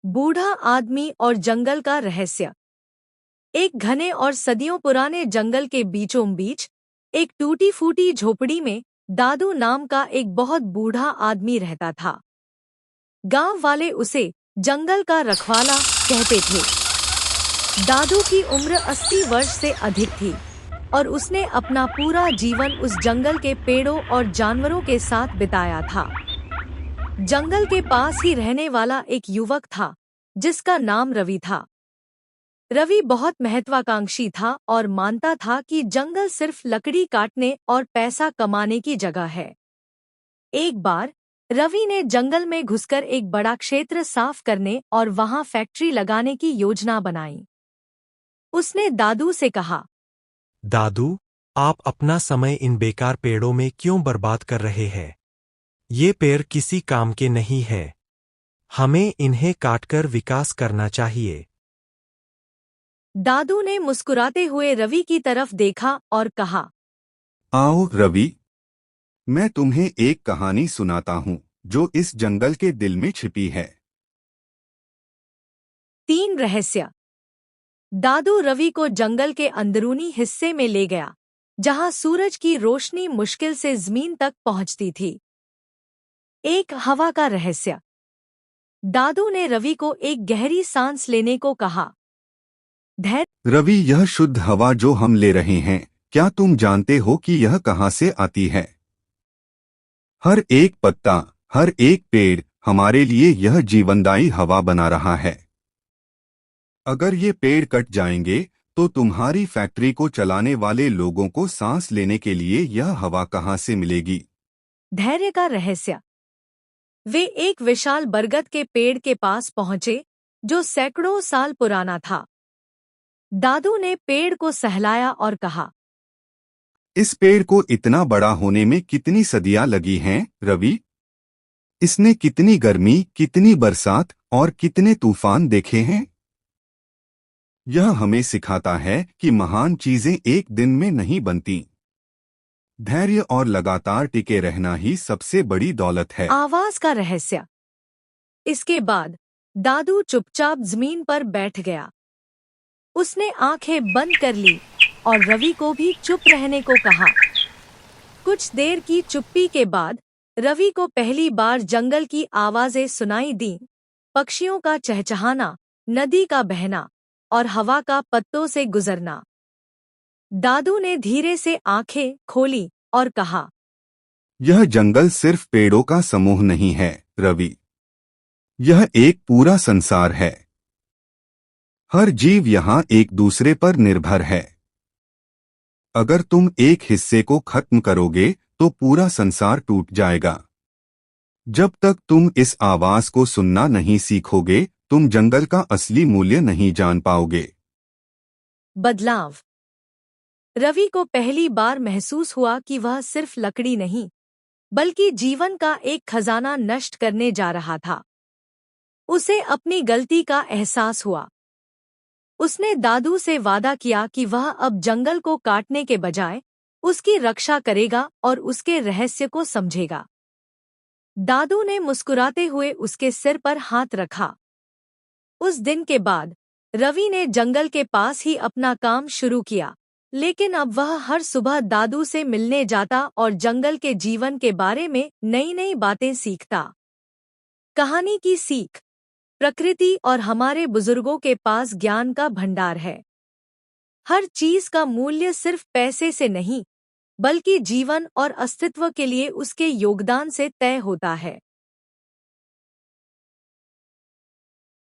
बूढ़ा आदमी और जंगल का रहस्य। एक घने और सदियों पुराने जंगल के बीचों बीच एक टूटी फूटी झोपड़ी में दादू नाम का एक बहुत बूढ़ा आदमी रहता था। गांव वाले उसे जंगल का रखवाला कहते थे। दादू की उम्र 80 वर्ष से अधिक थी और उसने अपना पूरा जीवन उस जंगल के पेड़ों और जानवरों के साथ बिताया था। जंगल के पास ही रहने वाला एक युवक था जिसका नाम रवि था। रवि बहुत महत्वाकांक्षी था और मानता था कि जंगल सिर्फ लकड़ी काटने और पैसा कमाने की जगह है। एक बार रवि ने जंगल में घुसकर एक बड़ा क्षेत्र साफ करने और वहां फैक्ट्री लगाने की योजना बनाई। उसने दादू से कहा, दादू, आप अपना समय इन बेकार पेड़ों में क्यों बर्बाद कर रहे हैं? ये पेड़ किसी काम के नहीं है। हमें इन्हें काटकर विकास करना चाहिए। दादू ने मुस्कुराते हुए रवि की तरफ देखा और कहा, आओ रवि, मैं तुम्हें एक कहानी सुनाता हूँ जो इस जंगल के दिल में छिपी है। 3 रहस्य। दादू रवि को जंगल के अंदरूनी हिस्से में ले गया, जहां सूरज की रोशनी मुश्किल से जमीन तक पहुंचती थी। 1 हवा का रहस्य। दादू ने रवि को एक गहरी सांस लेने को कहा। धैर्य। रवि, यह शुद्ध हवा जो हम ले रहे हैं, क्या तुम जानते हो कि यह कहाँ से आती है? हर एक पत्ता, हर एक पेड़ हमारे लिए यह जीवनदायी हवा बना रहा है। अगर ये पेड़ कट जाएंगे तो तुम्हारी फैक्ट्री को चलाने वाले लोगों को सांस लेने के लिए यह हवा कहाँ से मिलेगी? धैर्य का रहस्य। वे एक विशाल बरगद के पेड़ के पास पहुंचे जो सैकड़ों साल पुराना था। दादू ने पेड़ को सहलाया और कहा, इस पेड़ को इतना बड़ा होने में कितनी सदियां लगी हैं, रवि? इसने कितनी गर्मी, कितनी बरसात और कितने तूफान देखे हैं। यह हमें सिखाता है कि महान चीजें एक दिन में नहीं बनती। धैर्य और लगातार टिके रहना ही सबसे बड़ी दौलत है। आवाज का रहस्य। इसके बाद दादू चुपचाप जमीन पर बैठ गया। उसने आंखें बंद कर ली और रवि को भी चुप रहने को कहा। कुछ देर की चुप्पी के बाद रवि को पहली बार जंगल की आवाजें सुनाई दीं। पक्षियों का चहचहाना, नदी का बहना और हवा का पत्तों से गुजरना। दादू ने धीरे से आंखें खोली और कहा, यह जंगल सिर्फ पेड़ों का समूह नहीं है, रवि। यह एक पूरा संसार है। हर जीव यहाँ एक दूसरे पर निर्भर है। अगर तुम एक हिस्से को खत्म करोगे तो पूरा संसार टूट जाएगा। जब तक तुम इस आवाज को सुनना नहीं सीखोगे, तुम जंगल का असली मूल्य नहीं जान पाओगे। बदलाव। रवि को पहली बार महसूस हुआ कि वह सिर्फ लकड़ी नहीं, बल्कि जीवन का एक खजाना नष्ट करने जा रहा था। उसे अपनी गलती का एहसास हुआ। उसने दादू से वादा किया कि वह अब जंगल को काटने के बजाय उसकी रक्षा करेगा और उसके रहस्य को समझेगा। दादू ने मुस्कुराते हुए उसके सिर पर हाथ रखा। उस दिन के बाद रवि ने जंगल के पास ही अपना काम शुरू किया, लेकिन अब वह हर सुबह दादू से मिलने जाता और जंगल के जीवन के बारे में नई नई बातें सीखता। कहानी की सीख। प्रकृति और हमारे बुजुर्गों के पास ज्ञान का भंडार है। हर चीज का मूल्य सिर्फ पैसे से नहीं, बल्कि जीवन और अस्तित्व के लिए उसके योगदान से तय होता है।